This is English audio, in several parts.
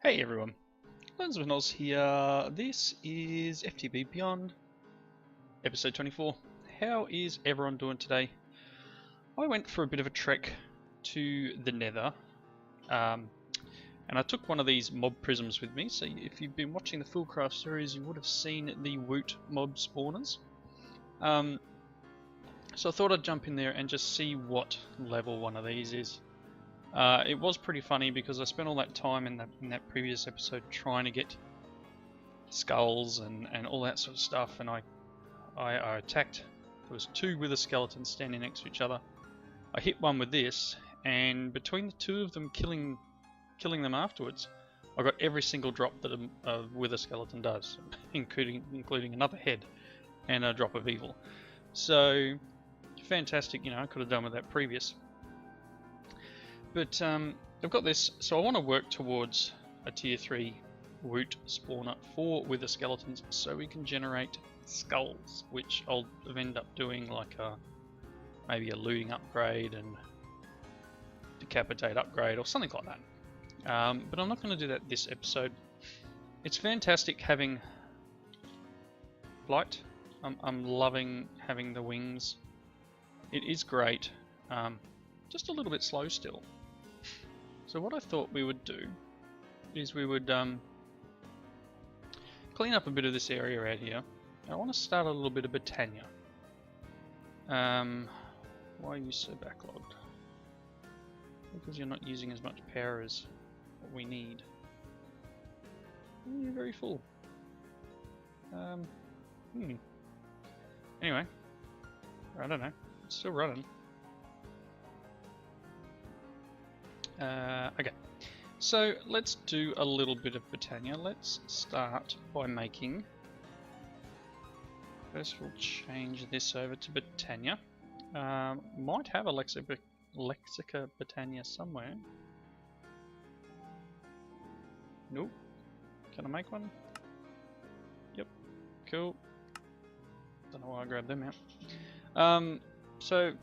Hey everyone, Lensmanoz here. This is FTB Beyond, episode 24. How is everyone doing today? I went for a bit of a trek to the Nether, and I took one of these mob prisms with me. So if you've been watching the Fullcraft series, you would have seen the Woot mob spawners. So I thought I'd jump in there and just see what level one of these is. It was pretty funny because I spent all that time in that previous episode trying to get skulls and all that sort of stuff, and I attacked. There was two wither skeletons standing next to each other. I hit one with this, and between the two of them killing them afterwards, I got every single drop that a wither skeleton does, including another head and a drop of evil. So fantastic, you know, I could have done with that previous. But I've got this, so I want to work towards a tier 3 Woot spawner for wither skeletons so we can generate skulls, which I'll end up doing like maybe a looting upgrade and decapitate upgrade or something like that. But I'm not going to do that this episode. It's fantastic having flight. I'm loving having the wings. It is great. Just a little bit slow still. So what I thought we would do is we would clean up a bit of this area out here. I want to start a little bit of Botania. Why are you so backlogged? Because you're not using as much power as what we need. You're very full. Anyway, I don't know. It's still running. Okay, so let's do a little bit of Botania. Let's start by making... First we'll change this over to Botania. Might have a Lexica Botania somewhere. Nope. Can I make one? Yep. Cool. Don't know why I grabbed them out. So,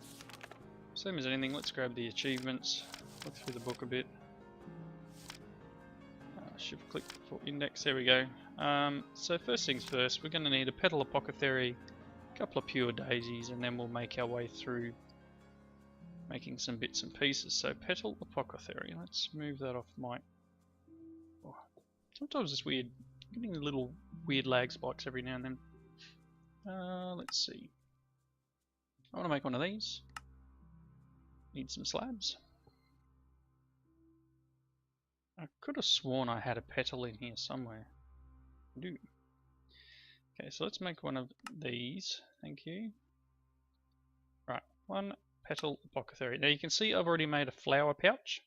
same as anything, let's grab the achievements. Look through the book a bit. Shift click for index, there we go. So first things first, we're going to need a petal apothecary, a couple of pure daisies, and then we'll make our way through making some bits and pieces. So petal apothecary, let's move that off my... Oh, sometimes it's weird, getting little weird lag spikes every now and then. Let's see. I want to make one of these. Need some slabs. I could have sworn I had a petal in here somewhere. I do. Okay, so let's make one of these. Thank you. Right, one petal apothecary. Now you can see I've already made a flower pouch.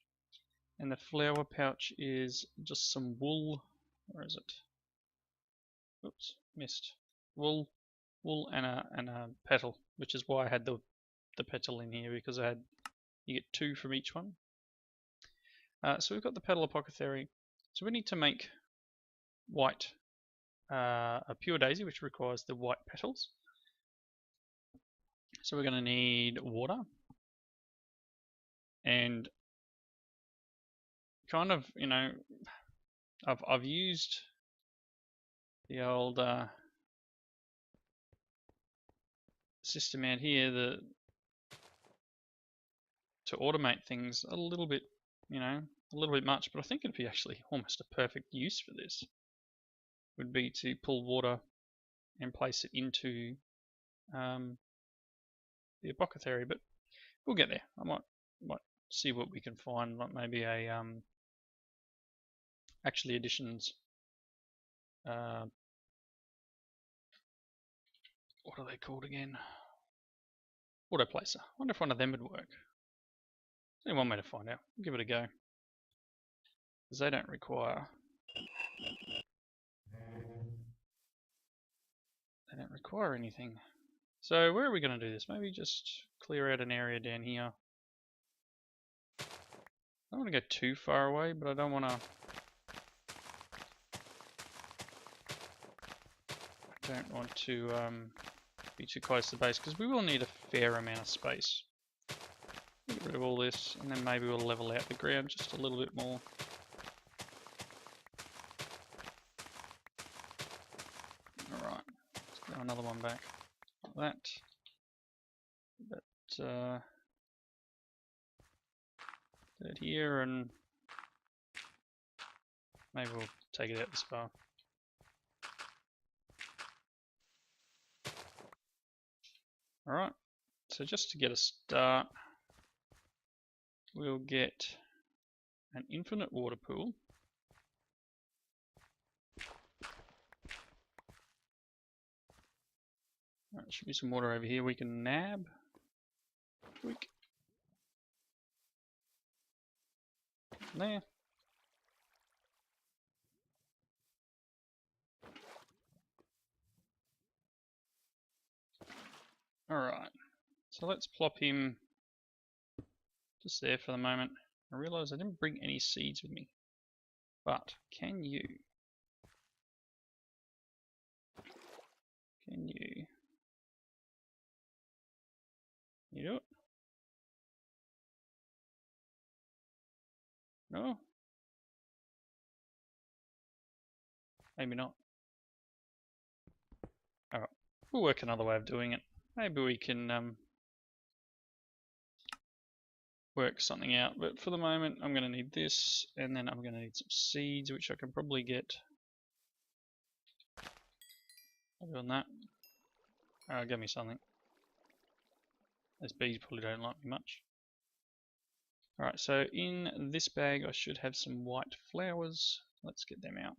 And the flower pouch is just some wool. Where is it? Oops, missed. Wool and a petal, which is why I had the petal in here, because you get two from each one. So we've got the petal apothecary. So we need to make white, a pure daisy, which requires the white petals. So we're going to need water. And kind of, you know, I've used the old system out here to automate things a little bit, you know, a little bit much, but I think it'd be actually almost a perfect use for this. Would be to pull water and place it into the apothecary, but we'll get there. I might see what we can find, like maybe a actually additions. What are they called again? Auto placer. I wonder if one of them would work. There's only one way to find out. We'll give it a go. Because they don't require anything. So where are we going to do this? Maybe just clear out an area down here. I don't want to go too far away, but I don't want to be too close to the base, because we will need a fair amount of space. Get rid of all this, and then maybe we'll level out the ground just a little bit more. another one back like that. But do it here, and maybe we'll take it out this far. Alright, so just to get a start, we'll get an infinite water pool. There should be some water over here we can nab. Quick. There. Alright, so let's plop him just there for the moment. I realise I didn't bring any seeds with me, but can you do it? No? Maybe not. Alright, we'll work another way of doing it. Maybe we can work something out, but for the moment I'm going to need this, and then I'm going to need some seeds, which I can probably get. I'm doing that. Give me something. Those bees probably don't like me much. Alright, so in this bag I should have some white flowers. Let's get them out.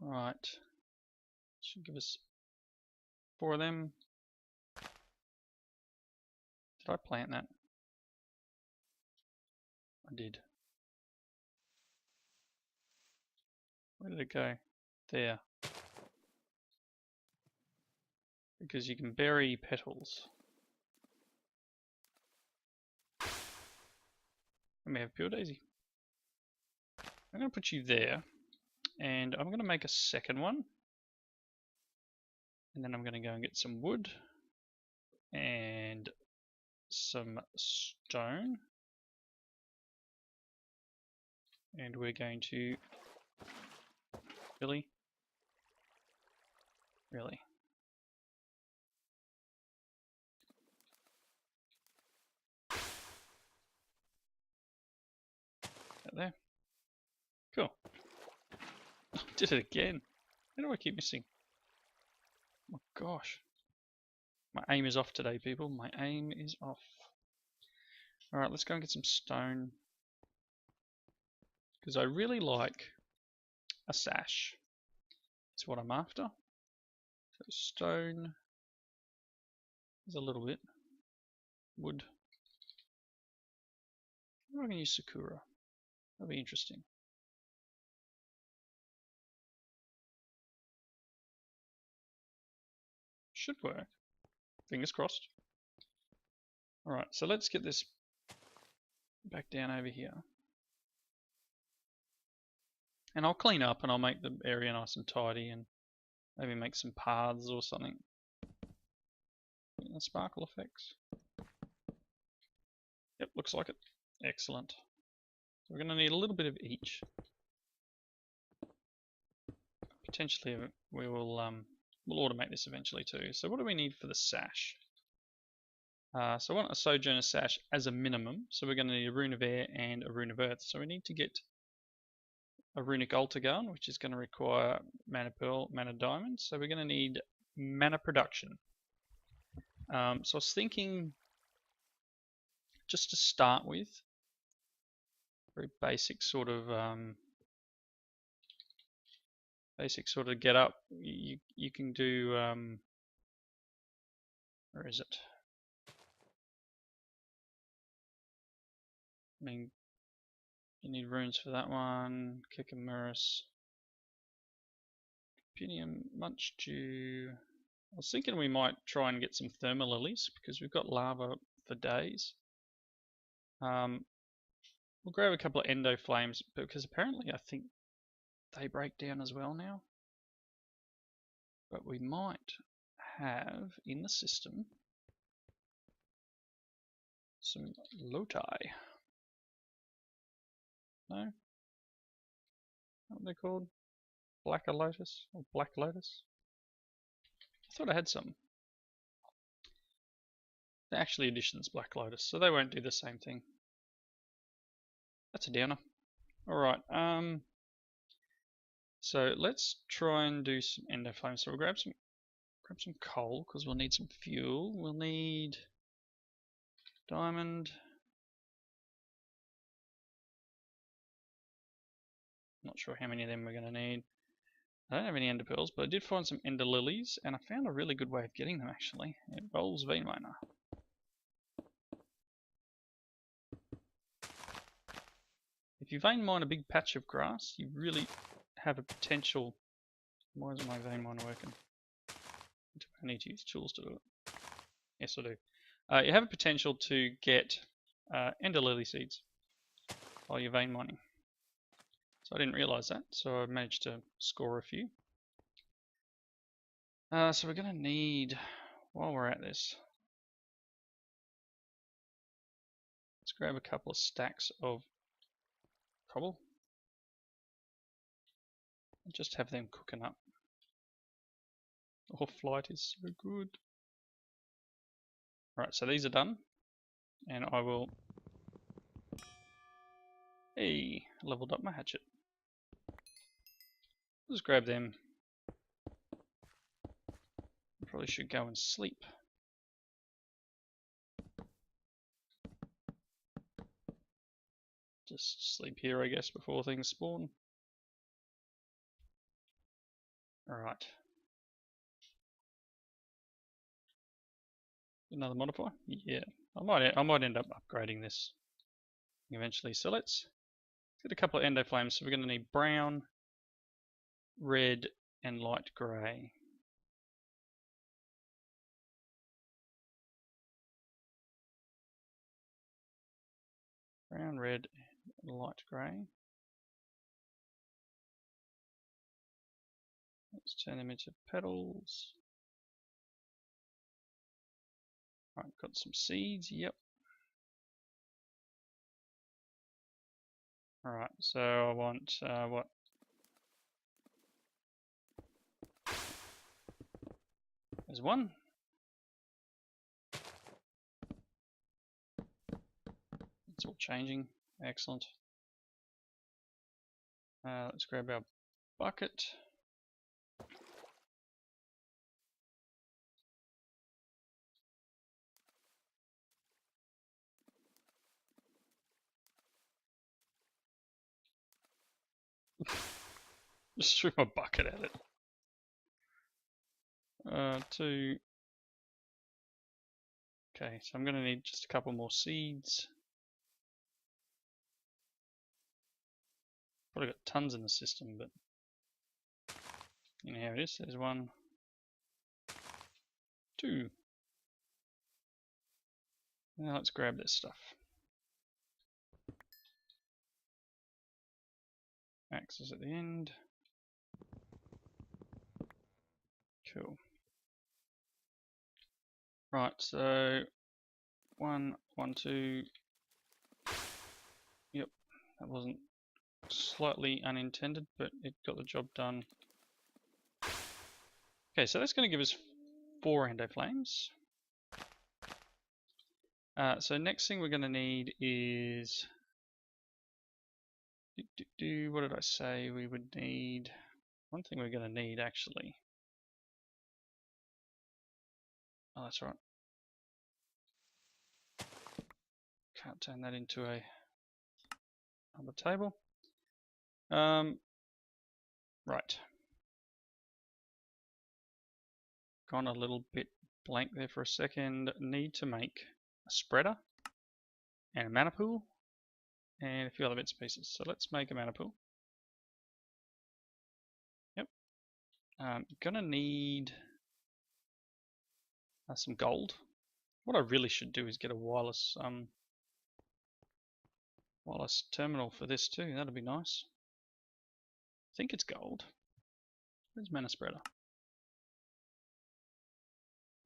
Right, should give us 4 of them. Did I plant that? I did. Where did it go? There. Because you can bury petals. And we have pure daisy. I'm going to put you there, and I'm going to make a second one. And then I'm going to go and get some wood and some stone. And we're going to... Really? Really? That there. Cool. Did it again. How do I keep missing? Oh my gosh. My aim is off today, people. My aim is off. Alright, let's go and get some stone. Because I really like a sash. That's what I'm after. So stone is a little bit. Wood. I'm going to use Sakura. That'll be interesting. Should work. Fingers crossed. Alright, so let's get this back down over here. And I'll clean up and I'll make the area nice and tidy and maybe make some paths or something. Sparkle effects. Yep, looks like it. Excellent. We're going to need a little bit of each. Potentially we will we'll automate this eventually too. So what do we need for the sash? So I want a Sojourner sash as a minimum. So we're going to need a Rune of Air and a Rune of Earth. So we need to get a Runic Altar Gun, which is going to require Mana Pearl, Mana Diamond. So we're going to need Mana Production. So I was thinking, just to start with, very basic sort of get up. You can do where is it? I mean, you need runes for that one. Kikamuris, Pinium, Munchdew. I was thinking we might try and get some Thermal Lilies because we've got lava for days. We'll grab a couple of Endo Flames because apparently I think they break down as well now. But we might have in the system some Loti. No? What are they called? Blacker Lotus or Black Lotus. I thought I had some. The actual edition's Black Lotus, so they won't do the same thing. That's a downer. Alright, so let's try and do some endo flames. So we'll grab some coal because we'll need some fuel. We'll need diamond. Not sure how many of them we're going to need. I don't have any ender pearls, but I did find some ender lilies, and I found a really good way of getting them actually. It involves vein miner. If you vein mine a big patch of grass, you really have a potential. Why isn't my vein miner working? I need to use tools to do it. Yes, I do. You have a potential to get ender lily seeds while you're vein mining. So I didn't realise that, so I managed to score a few. So we're going to need, while we're at this, let's grab a couple of stacks of cobble and just have them cooking up. Oh, flight is so good. Right, so these are done, and I will, hey, leveled up my hatchet. Just grab them. Probably should go and sleep. Just sleep here, I guess, before things spawn. Alright. Another modifier? Yeah. I might end up upgrading this eventually. So let's get a couple of endo flames. So we're going to need brown, red, and light grey. Brown, red, and light grey. Let's turn them into petals. Right, got some seeds, yep. Alright, so I want, what? There's one. It's all changing, excellent. Let's grab our bucket. Just threw my bucket at it. Okay, so I'm going to need just a couple more seeds. Probably got tons in the system, but you know how it is. There's 1, 2. Now let's grab this stuff. Axe is at the end. Cool. Right, so 1, 1, 2. Yep, that wasn't slightly unintended, but it got the job done. Okay, so that's going to give us 4 endo flames. So next thing we're going to need is, what did I say we would need? One thing we're going to need actually. Oh, that's right. Can't turn that into a other table. Right. Gone a little bit blank there for a second. Need to make a spreader and a mana pool and a few other bits and pieces. So let's make a mana pool. Yep. Gonna need some gold. What I really should do is get a wireless terminal for this too. That'd be nice. I think it's gold. Where's mana spreader?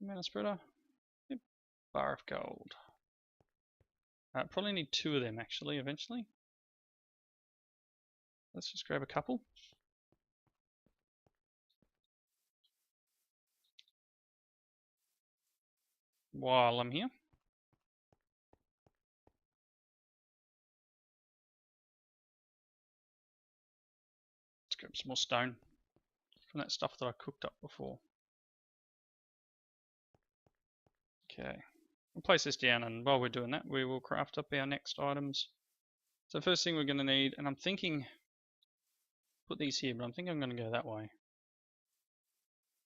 Mana spreader. Yep. Bar of gold. Probably need 2 of them actually eventually. Let's just grab a couple. while I'm here. Let's grab some more stone from that stuff that I cooked up before. Okay, we'll place this down, and while we're doing that, we will craft up our next items. So first thing we're going to need, and I'm thinking, put these here, but I'm thinking I'm going to go that way.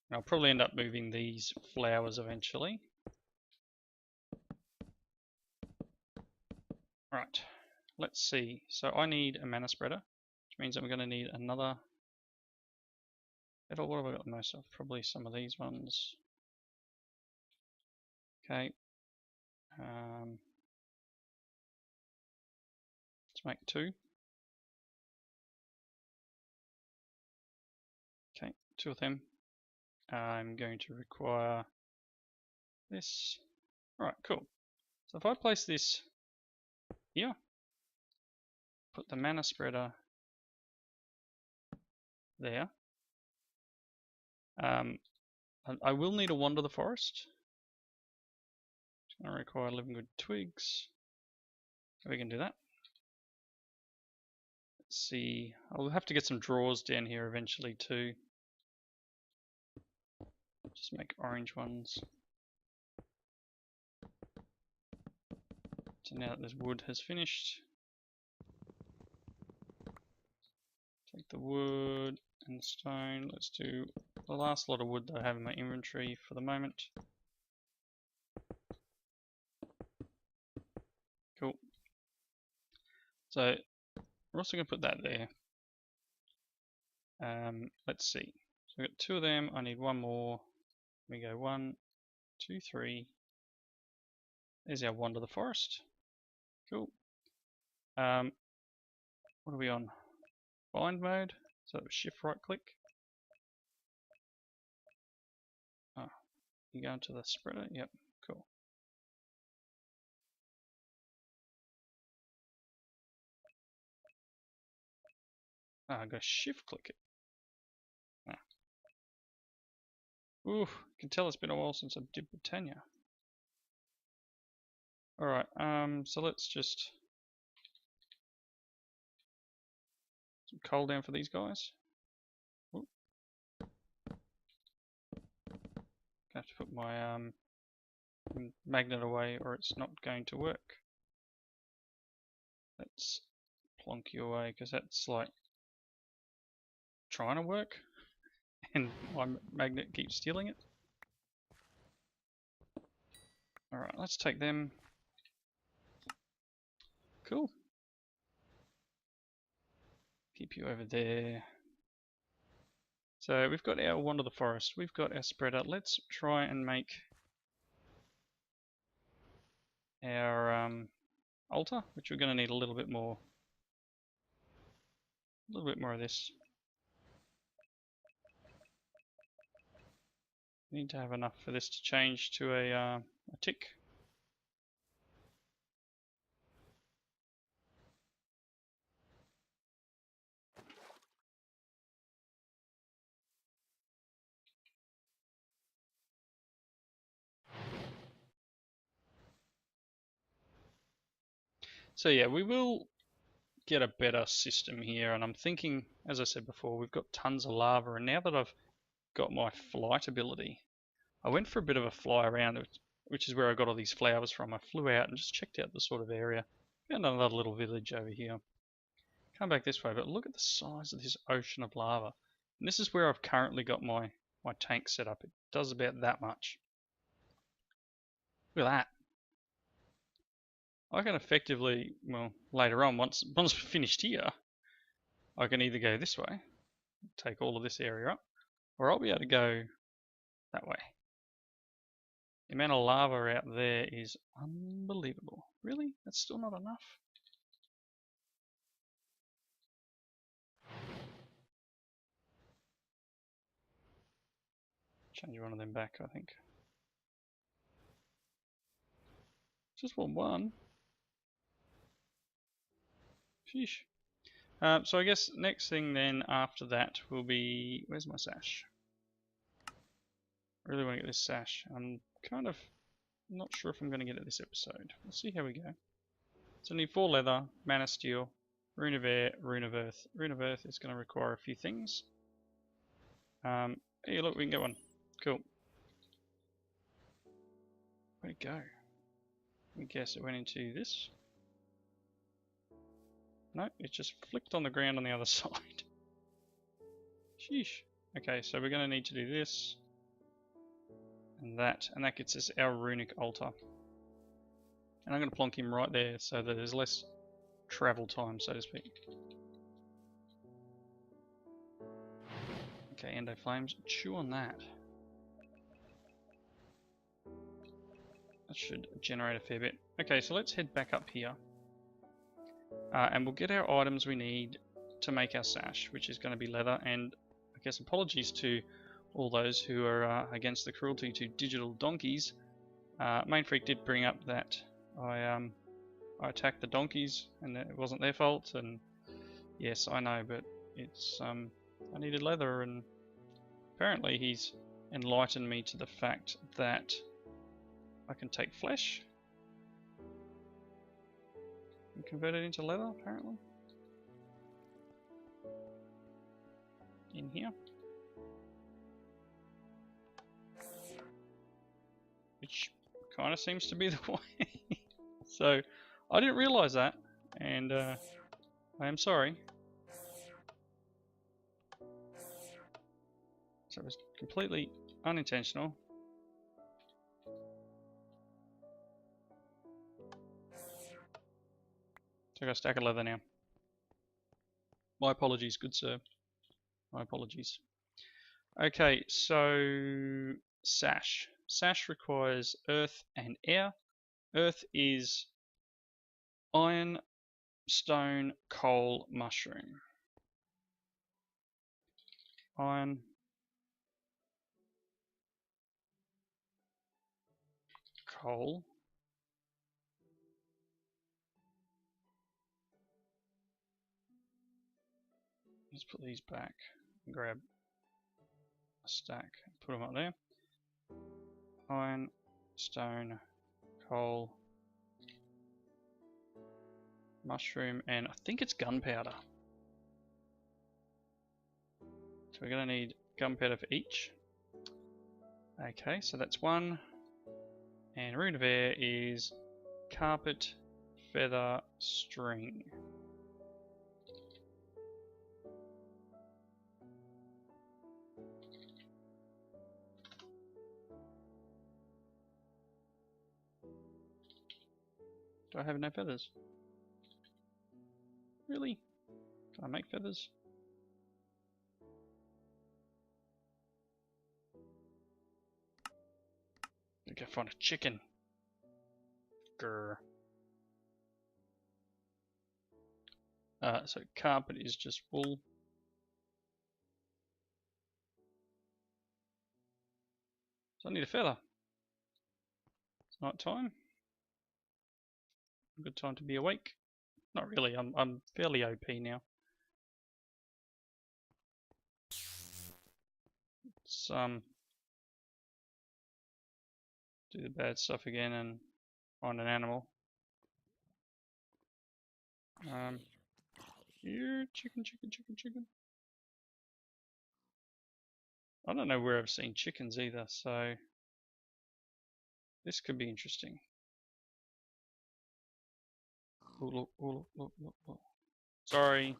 And I'll probably end up moving these flowers eventually. Right, let's see. So I need a mana spreader, which means I'm going to need another. What have I got the most of? Probably some of these ones. Okay. Let's make 2. Okay, 2 of them. I'm going to require this. Alright, cool. So if I place this here, put the mana spreader there. I will need a wander the forest. It's going to require living good twigs. We can do that. Let's see. I'll have to get some drawers down here eventually too. Just make orange ones. So now that this wood has finished, take the wood and the stone. Let's do the last lot of wood that I have in my inventory for the moment. Cool. So we're also going to put that there. Let's see. So we've got 2 of them. I need 1 more. We go 1, 2, 3. There's our wander the forest. Cool. What are we on? Bind mode. So shift right click. Oh, you go into the spreader. Yep. Cool. I go shift click it. Ooh, you can tell it's been a while since I did Botania. Alright, so let's just some coal down for these guys. Ooh. I have to put my magnet away or it's not going to work. Let's plonk you away because that's like trying to work and my magnet keeps stealing it. Alright, let's take them. Cool. Keep you over there. So we've got our wander the forest, we've got our spreader. Let's try and make our altar, which we're going to need a little bit more. A little bit more of this. Need to have enough for this to change to a tick. So yeah, we will get a better system here, and I'm thinking, as I said before, we've got tons of lava, and now that I've got my flight ability, I went for a bit of a fly around, which is where I got all these flowers from. I flew out and just checked out the sort of area. Found another little village over here. Come back this way, but look at the size of this ocean of lava. And this is where I've currently got my tank set up. It does about that much. Look at that. I can effectively, well, later on, once we're finished here, I can either go this way, take all of this area up, or I'll be able to go that way. The amount of lava out there is unbelievable. Really? That's still not enough? Change one of them back, I think. Just want 1. Sheesh. So I guess next thing then after that will be, where's my sash? I really want to get this sash. I'm kind of not sure if I'm going to get it this episode. We'll see how we go. So I need 4 leather, mana steel, rune of air, rune of earth. Rune of earth is going to require a few things. Hey, look, we can get one. Cool. Where'd it go? I guess it went into this. No, it just flicked on the ground on the other side. Sheesh. Okay, so we're going to need to do this and that gets us our runic altar. And I'm going to plonk him right there so that there's less travel time, so to speak. Okay, endo flames, chew on that. That should generate a fair bit. Okay, so let's head back up here. And we'll get our items we need to make our sash, which is going to be leather. And I guess apologies to all those who are against the cruelty to digital donkeys. Main Freak did bring up that I attacked the donkeys and it wasn't their fault. And yes, I know, but it's I needed leather, and apparently he's enlightened me to the fact that I can take flesh and convert it into leather, apparently. In here. Which kind of seems to be the way. So, I didn't realise that, and I am sorry. So it was completely unintentional. So I got a stack of leather now. My apologies, good sir. My apologies. Okay, so sash. Sash requires earth and air. Earth is iron, stone, coal, mushroom. Iron, coal, let's put these back and grab a stack and put them up there. Iron, stone, coal, mushroom, and I think it's gunpowder. So we're going to need gunpowder for each. Okay, so that's one. And rune of air is carpet, feather, string. Do I have no feathers? Really? Can I make feathers? I gotta find a chicken. Grr. So carpet is just wool. So I need a feather. It's night time. Good time to be awake. Not really. I'm fairly OP now. Let's do the bad stuff again and find an animal. Here, chicken. I don't know where I've seen chickens either, so this could be interesting. Oh, look. Sorry,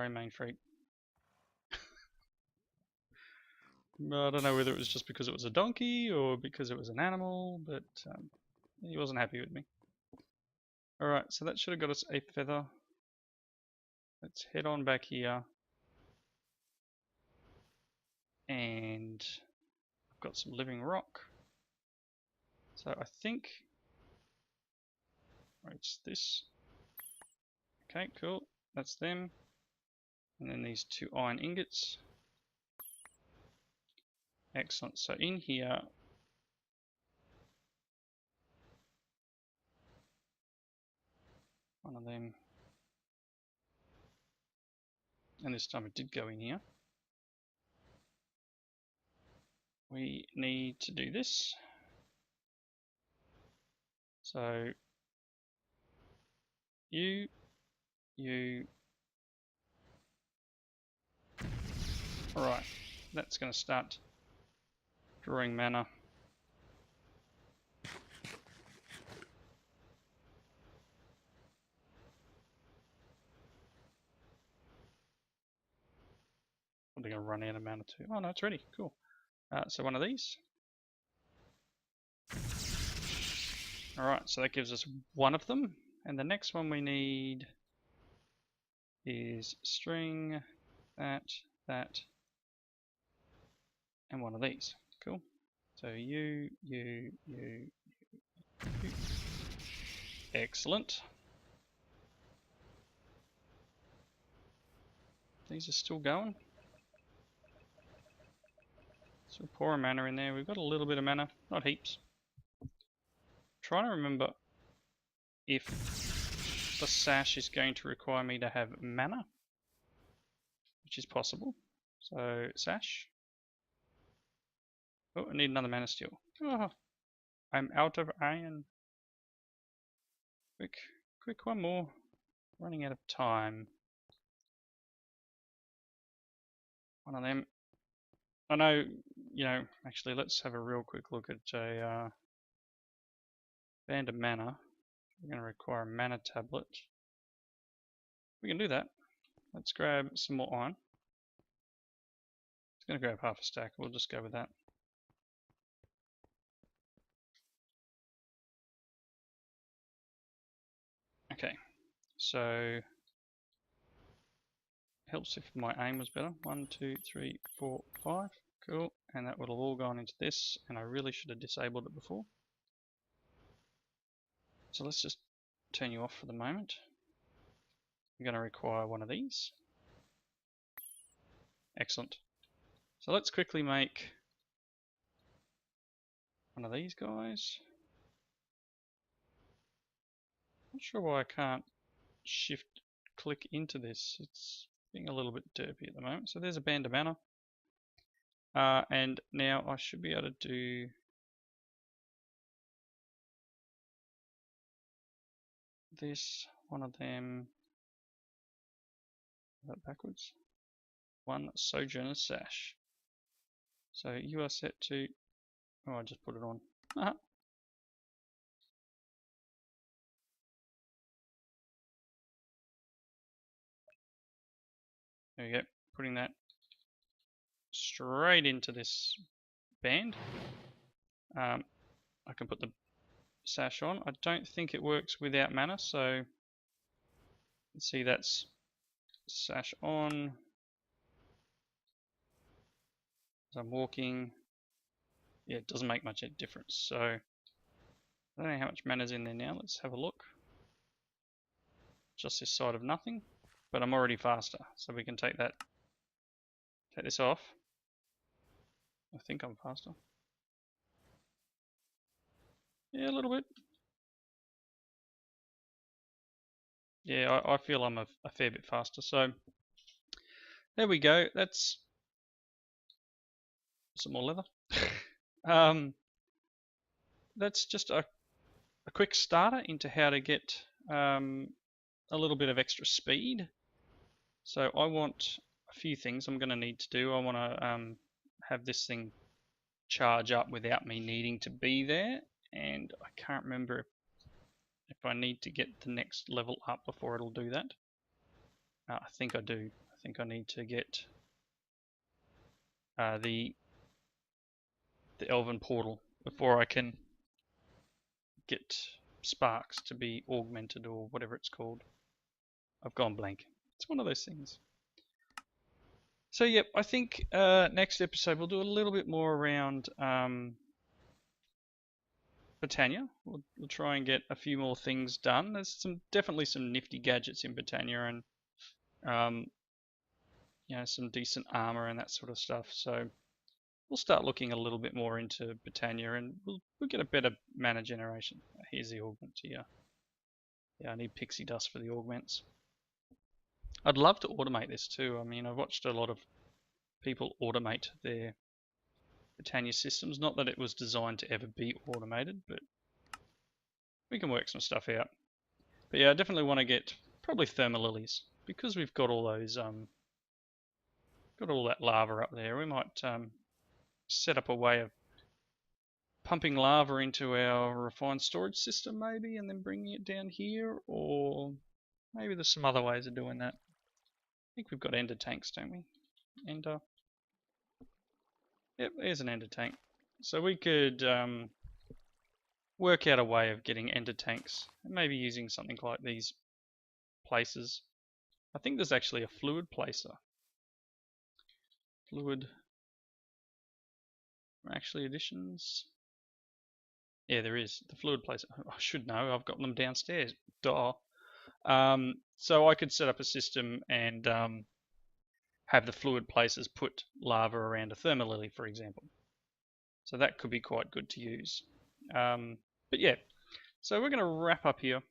Main Freak. I don't know whether it was just because it was a donkey or because it was an animal, but he wasn't happy with me. Alright, so that should have got us a feather. Let's head on back here. And I've got some living rock. So I think it's this. Okay, cool. That's them. And then these 2 iron ingots. Excellent. So in here, one of them, and this time it did go in here. We need to do this. So you. Alright, that's going to start drawing mana. I'm going to run out of mana too. Oh no, it's ready. Cool. So one of these. Alright, so that gives us one of them. And the next one we need is string, that, and one of these. Cool. So you. Excellent. These are still going. So pour a mana in there. We've got a little bit of mana, not heaps. Trying to remember if the sash is going to require me to have mana, which is possible. So sash. Oh, I need another mana steel. Oh, I'm out of iron. Quick, one more. Running out of time. One of them. I know, actually let's have a real quick look at a band of mana. We're going to require a mana tablet. We can do that. Let's grab some more iron. It's going to grab half a stack. We'll just go with that. Okay, so helps if my aim was better. 1, 2, 3, 4, 5. Cool. And that would have all gone into this, and I really should have disabled it before. So let's just turn you off for the moment. You're going to require one of these. Excellent. So let's quickly make one of these guys. Not sure why I can't shift click into this. It's being a little bit derpy at the moment. So there's a band of mana. And now I should be able to do this, one of them, that backwards, one Sojourner Sash. So you are set to, oh, I just put it on. There we go, putting that straight into this band. I can put the sash on. I don't think it works without mana, so let's see, that's sash on. As I'm walking, yeah, it doesn't make much of a difference. So I don't know how much mana's in there now. Let's have a look. Just this side of nothing, but I'm already faster, so we can take this off. I think I'm faster. Yeah, a little bit. Yeah, I feel I'm a fair bit faster. So there we go. That's some more leather. That's just a quick starter into how to get a little bit of extra speed. So I want a few things I'm going to need to do. I want to have this thing charge up without me needing to be there, and I can't remember if I need to get the next level up before it'll do that. I think I do. I think I need to get the Elven portal before I can get sparks to be augmented, or whatever it's called. I've gone blank. It's one of those things. So yep, I think next episode we'll do a little bit more around Botania. We'll try and get a few more things done. There's definitely some nifty gadgets in Botania, and some decent armor and that sort of stuff. So we'll start looking a little bit more into Botania, and we'll get a better mana generation. Here's the augment here. Yeah, I need pixie dust for the augments. I'd love to automate this too. I mean, I've watched a lot of people automate their Botania systems. Not that it was designed to ever be automated, but we can work some stuff out. But yeah, I definitely want to get probably thermal lilies because we've got all those got all that lava up there. We might set up a way of pumping lava into our refined storage system maybe, and then bringing it down here, or maybe there's some other ways of doing that. I think we've got ender tanks, don't we? Ender. Yep, there's an ender tank. So we could work out a way of getting ender tanks, maybe using something like these places. I think there's actually a fluid placer. Fluid. Actually, additions. Yeah, there is. The fluid placer. I should know. I've got them downstairs. Duh. So I could set up a system and have the fluid placers put lava around a thermal lily, for example. So that could be quite good to use. But yeah, so we're going to wrap up here.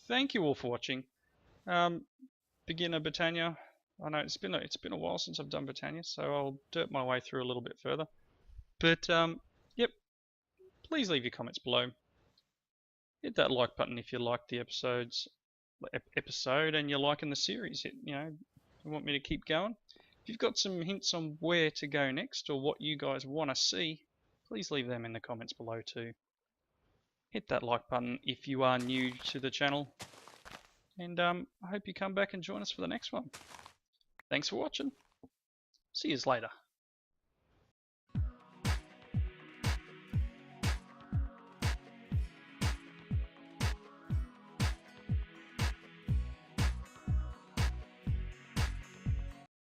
Thank you all for watching. Beginner Botania. I know it's been a while since I've done Botania, so I'll dirt my way through a little bit further. But yep, please leave your comments below. Hit that like button if you like the episode and you're liking the series. You want me to keep going. If you've got some hints on where to go next or what you guys want to see, please leave them in the comments below too. Hit that like button if you are new to the channel. And I hope you come back and join us for the next one. Thanks for watching. See yous later.